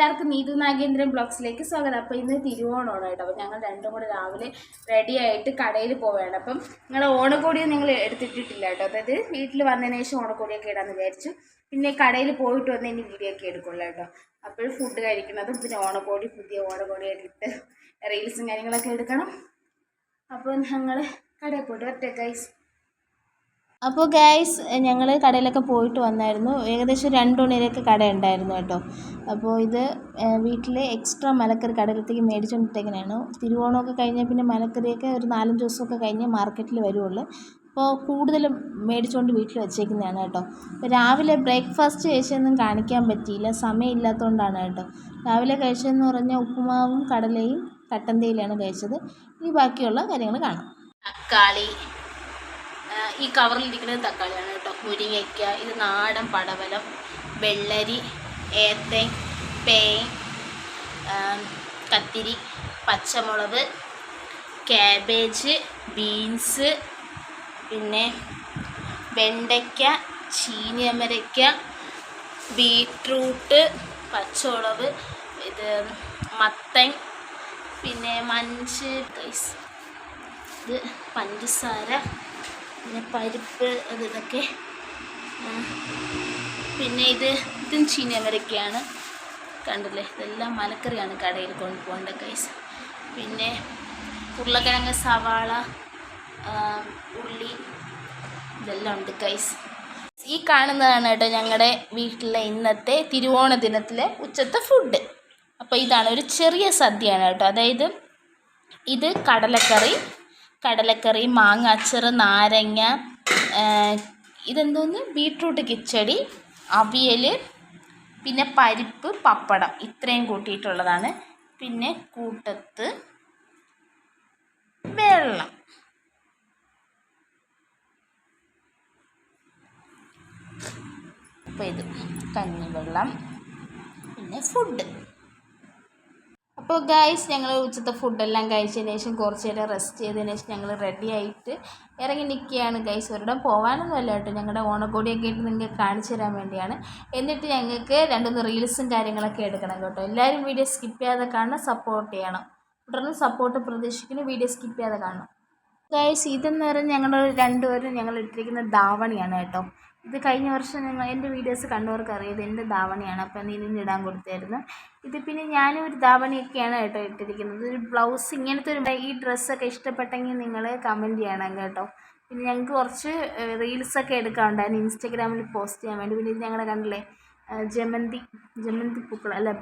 എല്ലാവർക്കും നീതു നാഗേന്ദ്രൻ ബ്ലോഗ്സിലേക്ക് സ്വാഗതം. അപ്പോൾ ഇന്ന് തിരുവോണമാണ് കേട്ടോ. അപ്പോൾ ഞങ്ങൾ രണ്ടും കൂടെ രാവിലെ റെഡി ആയിട്ട് കടയിൽ പോവുകയാണ്. അപ്പം നിങ്ങൾ ഓണക്കോടിയും നിങ്ങൾ എടുത്തിട്ടില്ല കേട്ടോ. അതായത് വീട്ടിൽ വന്നതിന് ശേഷം ഓണക്കോടിയൊക്കെ ഇടാമെന്ന് വിചാരിച്ചു. പിന്നെ കടയിൽ പോയിട്ട് വന്ന് ഇനി വീഡിയോ ഒക്കെ എടുക്കുള്ളൂ കേട്ടോ. അപ്പോൾ ഫുഡ് കഴിക്കുന്നതും പിന്നെ ഓണക്കോടി പുതിയ ഓണക്കോടിയൊക്കെ ഇട്ട് റീൽസും കാര്യങ്ങളൊക്കെ എടുക്കണം. അപ്പോൾ ഞങ്ങൾ കടയിൽ പോയിട്ട് വരട്ടെ ഗൈസ്. അപ്പോൾ ഗൈസ് ഞങ്ങൾ കടയിലൊക്കെ പോയിട്ട് വന്നായിരുന്നു. ഏകദേശം 2 മണിവരെയൊക്കെ കട ഉണ്ടായിരുന്നു കേട്ടോ. അപ്പോൾ ഇത് വീട്ടിൽ എക്സ്ട്രാ മലക്കറി കടയിലത്തേക്ക് മേടിച്ചുകൊണ്ടിട്ടേക്കണതാണ്. തിരുവോണമൊക്കെ കഴിഞ്ഞാൽ പിന്നെ മലക്കറിയൊക്കെ ഒരു 4-5 ദിവസമൊക്കെ കഴിഞ്ഞ് മാർക്കറ്റിൽ വരുള്ളൂ. അപ്പോൾ കൂടുതലും മേടിച്ചുകൊണ്ട് വീട്ടിൽ വെച്ചേക്കുന്നതാണ് കേട്ടോ. അപ്പോൾ രാവിലെ ബ്രേക്ക്ഫാസ്റ്റ് കഴിച്ചതൊന്നും കാണിക്കാൻ പറ്റിയില്ല, സമയമില്ലാത്തതുകൊണ്ടാണ് കേട്ടോ. രാവിലെ കഴിച്ചതെന്ന് പറഞ്ഞാൽ ഉപ്പുമാവും കടലയും കട്ടൻ തേയിലയാണ് കഴിച്ചത്. ഇനി ബാക്കിയുള്ള കാര്യങ്ങൾ കാണാം. തക്കാളി, ഈ കവറിലിരിക്കുന്നത് തക്കാളിയാണ് കേട്ടോ. മുരിങ്ങയ്ക്ക, ഇത് നാടൻ പടവലം, വെള്ളരി, ഏത്തൻ, പേൻ, കത്തിരി, പച്ചമുളക്, ക്യാബേജ്, ബീൻസ്, പിന്നെ വെണ്ടയ്ക്ക, ചീനിയമരയ്ക്ക, ബീട്രൂട്ട്, പച്ചമുളക്, ഇത് മത്തൻ, പിന്നെ മഞ്ച്, ഇത് പഞ്ചസാര, പിന്നെ പരിപ്പ്, ഇതൊക്കെ. പിന്നെ ഇതും ചീനിയമരയ്ക്കയാണ്. കണ്ടില്ലേ, ഇതെല്ലാം മലക്കറിയാണ് കടയിൽ കൊണ്ടുപോകേണ്ട ഗൈസ്. പിന്നെ ഉരുളക്കിഴങ്ങ്, സവാള, ഉള്ളി, ഇതെല്ലാം ഉണ്ട് ഗൈസ്. ഈ കാണുന്നതാണ് കേട്ടോ ഞങ്ങളുടെ വീട്ടിലെ ഇന്നത്തെ തിരുവോണ ദിനത്തിലെ ഉച്ചത്തെ ഫുഡ്. അപ്പോൾ ഇതാണ് ഒരു ചെറിയ സദ്യയാണ് കേട്ടോ. അതായത് ഇത് കടലക്കറി, മാങ്ങ അച്ചാറ്, നാരങ്ങ, ഇതെന്തോന്ന് ബീട്രൂട്ട് കിച്ചടി, അവിയൽ, പിന്നെ പരിപ്പ്, പപ്പടം, ഇത്രയും കൂട്ടിയിട്ടുള്ളതാണ്. പിന്നെ കൂട്ടത്ത് വെള്ളം. അപ്പോൾ ഇത് കഞ്ഞിവെള്ളം, പിന്നെ ഫുഡ്. അപ്പോൾ ഗൈസ് ഞങ്ങൾ ഉച്ചത്തെ ഫുഡെല്ലാം കഴിച്ചതിന് ശേഷം കുറച്ച് നേരം റെസ്റ്റ് ചെയ്തതിന് ശേഷം ഞങ്ങൾ റെഡി ആയിട്ട് ഇറങ്ങി നിൽക്കുകയാണ് ഗൈസ്. ഒരിടം പോകാനൊന്നുമല്ല കേട്ടോ, ഞങ്ങളുടെ ഓണക്കോടിയൊക്കെ ആയിട്ട് നിങ്ങൾക്ക് കാണിച്ചു തരാൻ വേണ്ടിയാണ്. എന്നിട്ട് ഞങ്ങൾക്ക് 2-3 റീൽസും കാര്യങ്ങളൊക്കെ എടുക്കണം കേട്ടോ. എല്ലാവരും വീഡിയോ സ്കിപ്പ് ചെയ്യാതെ കാണണം, സപ്പോർട്ട് ചെയ്യണം. തുടർന്ന് സപ്പോർട്ട് പ്രതീക്ഷിക്കുന്നു. വീഡിയോ സ്കിപ്പ് ചെയ്യാതെ കാണണം ഗൈസ്. ഇതെന്ന് പറഞ്ഞാൽ ഞങ്ങൾ രണ്ടുപേരും ഞങ്ങൾ ഇട്ടിരിക്കുന്ന ധാവണിയാണ് കേട്ടോ. ഇത് കഴിഞ്ഞ വർഷം എൻ്റെ വീഡിയോസ് കണ്ടവർക്ക് അറിയാം, ഇത് എൻ്റെ ധാവണിയാണ്. അപ്പം ഇതിന് ഇടാൻ കൊടുത്തായിരുന്നു. ഇത് പിന്നെ ഞാനും ഒരു ധാവണിയൊക്കെയാണ് കേട്ടോ ഇട്ടിരിക്കുന്നത്. ഒരു ബ്ലൗസ് ഇങ്ങനത്തെ ഈ ഡ്രസ്സൊക്കെ ഇഷ്ടപ്പെട്ടെങ്കിൽ നിങ്ങൾ കമൻറ്റ് ചെയ്യണം കേട്ടോ. പിന്നെ ഞങ്ങൾക്ക് കുറച്ച് റീൽസൊക്കെ എടുക്കാനുണ്ടായിരുന്നു ഇൻസ്റ്റാഗ്രാമിൽ പോസ്റ്റ് ചെയ്യാൻ വേണ്ടി. പിന്നെ ഇത് ഞങ്ങളുടെ കണ്ടില്ലേ ജമന്തി പൂക്കൾ അല്ല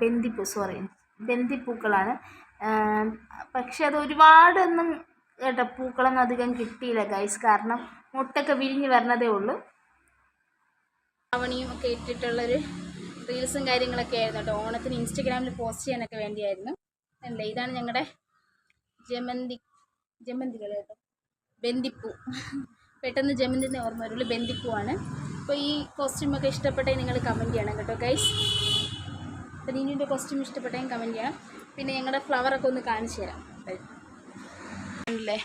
ബന്ദിപ്പൂക്കളാണ്. പക്ഷെ അത് ഒരുപാടൊന്നും കേട്ടോ പൂക്കളൊന്നും അധികം കിട്ടിയില്ല ഗൈസ്, കാരണം മുട്ടൊക്കെ വിരിഞ്ഞ് വരണതേ ഉള്ളൂ. ധാവണിയും ഒക്കെ ഇട്ടിട്ടുള്ളൊരു റീൽസും കാര്യങ്ങളൊക്കെ ആയിരുന്നു കേട്ടോ. ഓണത്തിന് ഇൻസ്റ്റഗ്രാമിൽ പോസ്റ്റ് ചെയ്യാനൊക്കെ വേണ്ടിയായിരുന്നു. അല്ലേ, ഇതാണ് ഞങ്ങളുടെ ജമന്തികൾ കേട്ടോ. ബന്ദിപ്പൂ, പെട്ടെന്ന് ജമന്തിൻ്റെ ഓർമ്മ വരുള്ളൂ, ബന്ദിപ്പൂവാണ്. അപ്പോൾ ഈ കോസ്റ്റ്യൂമൊക്കെ ഇഷ്ടപ്പെട്ടെങ്കിൽ നിങ്ങൾ കമൻറ്റ് ചെയ്യണം കേട്ടോ ഗൈസ്. അപ്പോൾ നീനുവിൻ്റെ കോസ്റ്റ്യൂം ഇഷ്ടപ്പെട്ടെങ്കിൽ കമൻറ്റ് ചെയ്യണം. പിന്നെ ഞങ്ങളുടെ ഫ്ലവറൊക്കെ ഒന്ന് കാണിച്ചു തരാം അല്ലേ.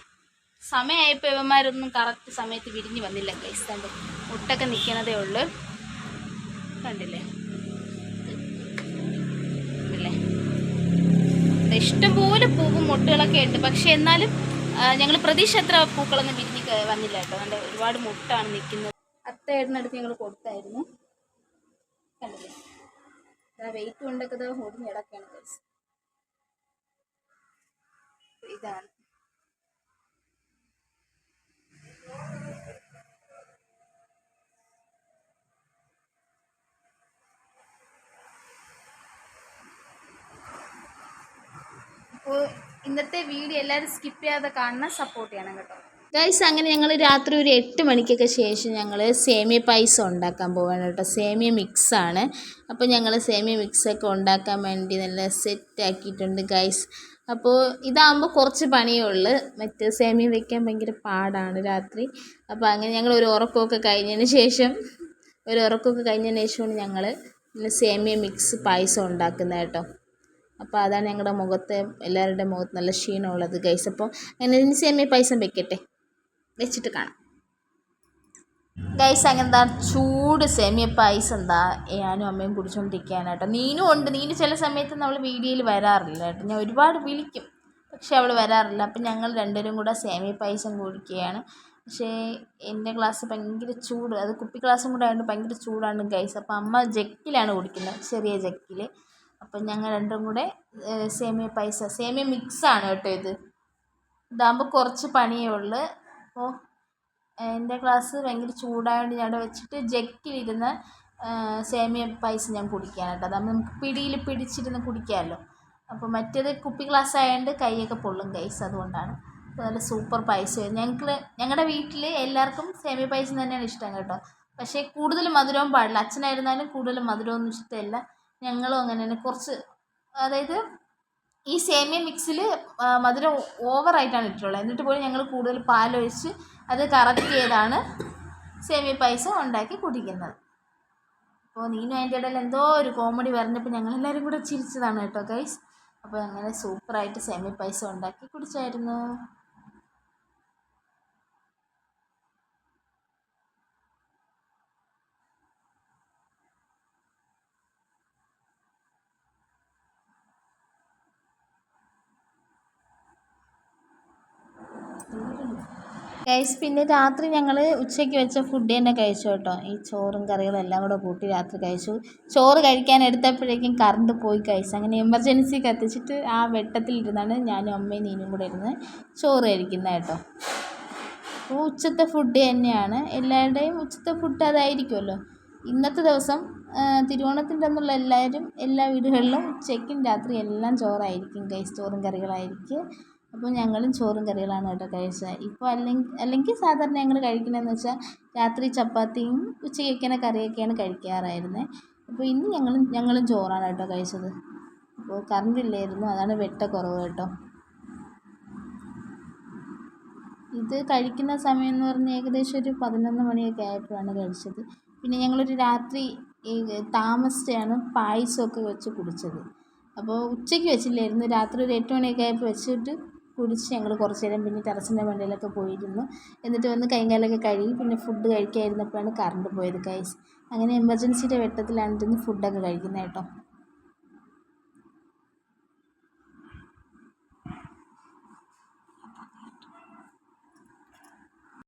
സമയമായപ്പോൾ ഇവന്മാരൊന്നും കറക്റ്റ് സമയത്ത് വിരിഞ്ഞ് വന്നില്ല ഗൈസ്. കണ്ട് മുട്ടൊക്കെ നിൽക്കണതേ ഉള്ളൂ. കണ്ടില്ലേ അല്ലേ, ഇഷ്ടംപോലെ പൂവും മുട്ടുകളൊക്കെ ഉണ്ട്. പക്ഷെ എന്നാലും ഞങ്ങൾ പ്രതീക്ഷ എത്ര പൂക്കളൊന്നും വിരിഞ്ഞ് വന്നില്ല കേട്ടോ. നല്ല ഒരുപാട് മുട്ടാണ് നിൽക്കുന്നത്. അത്തയിടുന്നടുത്ത് ഞങ്ങൾ കൊടുത്തായിരുന്നു. കണ്ടില്ലേ, വെയിറ്റ് കൊണ്ടൊക്കെ ഒടിഞ്ഞിടക്കാണ് ഗൈസ്. ഇതാണ് അപ്പോൾ ഇന്നത്തെ വീഡിയോ എല്ലാവരും സ്കിപ്പ് ചെയ്യാതെ കാണണം, സപ്പോർട്ട് ചെയ്യണം കേട്ടോ ഗൈസ്. അങ്ങനെ ഞങ്ങൾ രാത്രി ഒരു 8 മണിക്കൊക്കെ ശേഷം ഞങ്ങൾ സേമിയ പായസം ഉണ്ടാക്കാൻ പോവാണ് കേട്ടോ. സേമിയ മിക്സാണ്. അപ്പോൾ ഞങ്ങൾ സേമിയ മിക്സൊക്കെ ഉണ്ടാക്കാൻ വേണ്ടി നല്ല സെറ്റ് ആക്കിയിട്ടുണ്ട് ഗൈസ്. അപ്പോൾ ഇതാകുമ്പോൾ കുറച്ച് പണിയേ ഉള്ളൂ, മറ്റേ സേമിയ വയ്ക്കാൻ ഭയങ്കര പാടാണ് രാത്രി. അപ്പോൾ അങ്ങനെ ഞങ്ങൾ ഒരു ഉറക്കമൊക്കെ കഴിഞ്ഞതിന് ശേഷമാണ് ഞങ്ങൾ സേമിയ മിക്സ് പായസം ഉണ്ടാക്കുന്നത് കേട്ടോ. അപ്പോൾ അതാണ് ഞങ്ങളുടെ മുഖത്ത്, എല്ലാവരുടെ മുഖത്ത് നല്ല ക്ഷീണമുള്ളത് ഗൈസ്. അപ്പോൾ അങ്ങനെ സേമിയ പായസം വെക്കട്ടെ, വെച്ചിട്ട് കാണാം. ഗൈസ് അങ്ങനെന്താ ചൂട് സേമിയ പായസം എന്താ ഞാനും അമ്മയും കുടിച്ചുകൊണ്ടിരിക്കുകയാണ് കേട്ടോ. നീനും ഉണ്ട്. നീನು ചില സമയത്ത് നമ്മൾ വീഡിയോയിൽ വരാറില്ല കേട്ടോ. ഞാൻ ഒരുപാട് വിളിക്കും, പക്ഷെ അവൾ വരാറില്ല. അപ്പം ഞങ്ങൾ രണ്ടുപേരും കൂടെ സേമിയ പായസം കുടിക്കുകയാണ്. പക്ഷേ എൻ്റെ ഗ്ലാസ് ഭയങ്കര ചൂട്, അത് കുപ്പി ഗ്ലാസ്സും കൂടെ ആയതുകൊണ്ട് ഭയങ്കര ചൂടാണ് ഗൈസ്. അപ്പം അമ്മ ജക്കിലാണ് കുടിക്കുന്നത്, ചെറിയ ജക്കിൽ. അപ്പം ഞങ്ങൾ രണ്ടും കൂടെ സേമിയ പായസം, സേമിയ മിക്സാണ് കേട്ടോ ഇത്. ഇതാകുമ്പോൾ കുറച്ച് പണിയേ ഉള്ളൂ. അപ്പോൾ എൻ്റെ ഗ്ലാസ് ഭയങ്കര ചൂടായതുകൊണ്ട് ഞാൻ അവിടെ വെച്ചിട്ട് ജക്കിലിരുന്ന് സേമിയ പായസം ഞാൻ കുടിക്കുകയാണ് കേട്ടോ. അതാകുമ്പോൾ നമുക്ക് പിടിയിൽ പിടിച്ചിരുന്ന് കുടിക്കാമല്ലോ. അപ്പോൾ മറ്റേത് കുപ്പി ഗ്ലാസ് ആയതുകൊണ്ട് കൈയൊക്കെ പൊള്ളും ഗൈസ്, അതുകൊണ്ടാണ്. അപ്പോൾ നല്ല സൂപ്പർ പായസമായിരുന്നു. ഞങ്ങളുടെ വീട്ടിൽ എല്ലാവർക്കും സേമിയ പായസം തന്നെയാണ് ഇഷ്ടം കേട്ടോ. പക്ഷേ കൂടുതൽ മധുരവും പാടില്ല. അച്ഛനായിരുന്നാലും കൂടുതൽ മധുരമൊന്നും ഇഷ്ടമല്ല. ഞങ്ങളും അങ്ങനെ തന്നെ. കുറച്ച്, അതായത് ഈ സേമിയ മിക്സിൽ മധുരം ഓവറായിട്ടാണ് ഇട്ടിട്ടുള്ളത്. എന്നിട്ട് പോലും ഞങ്ങൾ കൂടുതൽ പാലൊഴിച്ച് അത് കറക്റ്റ് ചെയ്താണ് സേമിയ പായസം ഉണ്ടാക്കി കുടിക്കുന്നത്. അപ്പോൾ നീനും അതിൻ്റെ ഇടയിൽ എന്തോ ഒരു കോമഡി പറഞ്ഞപ്പോൾ ഞങ്ങളെല്ലാവരും കൂടെ ചിരിച്ചതാണ് കേട്ടോ ഗൈസ്. അപ്പോൾ അങ്ങനെ സൂപ്പറായിട്ട് സേമിയ പായസം ഉണ്ടാക്കി കുടിച്ചായിരുന്നു. ഗൈസ് പിന്നെ രാത്രി ഞങ്ങൾ ഉച്ചയ്ക്ക് വെച്ച ഫുഡ് തന്നെ കഴിച്ചു കേട്ടോ. ഈ ചോറും കറികളും എല്ലാം കൂടെ കൂട്ടി രാത്രി കഴിച്ചു. ചോറ് കഴിക്കാൻ എടുത്തപ്പോഴേക്കും കറണ്ട് പോയി ഗൈസ്. അങ്ങനെ എമർജൻസി കത്തിച്ചിട്ട് ആ വെട്ടത്തിലിരുന്നാണ് ഞാനും അമ്മയും നീനും കൂടെ ഇരുന്ന് ചോറ് കഴിക്കുന്നത് കേട്ടോ. അപ്പോൾ ഉച്ചത്തെ ഫുഡ് തന്നെയാണ് എല്ലാവരുടെയും ഉച്ചത്തെ ഫുഡ് അതായിരിക്കുമല്ലോ. ഇന്നത്തെ ദിവസം തിരുവോണത്തിൻ്റെ അന്നുള്ള എല്ലാ വീടുകളിലും ഉച്ചയ്ക്കും രാത്രി എല്ലാം ചോറായിരിക്കും ഗൈസ്, ചോറും കറികളായിരിക്കും. അപ്പോൾ ഞങ്ങളും ചോറും കറികളാണ് കേട്ടോ കഴിച്ചത്. ഇപ്പോൾ അല്ലെങ്കിൽ സാധാരണ ഞങ്ങൾ കഴിക്കുന്നതെന്ന് വെച്ചാൽ രാത്രി ചപ്പാത്തിയും ഉച്ചയ്ക്ക് വയ്ക്കുന്ന കറിയൊക്കെയാണ് കഴിക്കാറായിരുന്നത്. അപ്പോൾ ഇന്ന് ഞങ്ങളും ചോറാണ് കേട്ടോ കഴിച്ചത്. അപ്പോൾ കറണ്ട് ഇല്ലായിരുന്നു, അതാണ് വെട്ടക്കുറവ് കേട്ടോ. ഇത് കഴിക്കുന്ന സമയം എന്ന് പറഞ്ഞാൽ ഏകദേശം ഒരു 11 മണിയൊക്കെ ആയപ്പോഴാണ് കഴിച്ചത്. പിന്നെ ഞങ്ങളൊരു രാത്രി താമസിച്ചാണ് പായസമൊക്കെ വെച്ച് കുടിച്ചത്. അപ്പോൾ ഉച്ചയ്ക്ക് വെച്ചില്ലായിരുന്നു, രാത്രി ഒരു 8 മണിയൊക്കെ ആയപ്പോൾ വെച്ചിട്ട് കുടിച്ച് ഞങ്ങൾ കുറച്ച് നേരം പിന്നെ ടെറസിൻ്റെ മുകളിലൊക്കെ പോയിരുന്നു. എന്നിട്ട് വന്ന് കൈകാലൊക്കെ കഴുകി പിന്നെ ഫുഡ് കഴിക്കാതിരുന്നപ്പോഴാണ് കറണ്ട് പോയത് ഗൈസ്. അങ്ങനെ എമർജൻസിയുടെ വെട്ടത്തിലാണ് ഇരുന്ന് ഫുഡൊക്കെ കഴിക്കുന്നത് കേട്ടോ.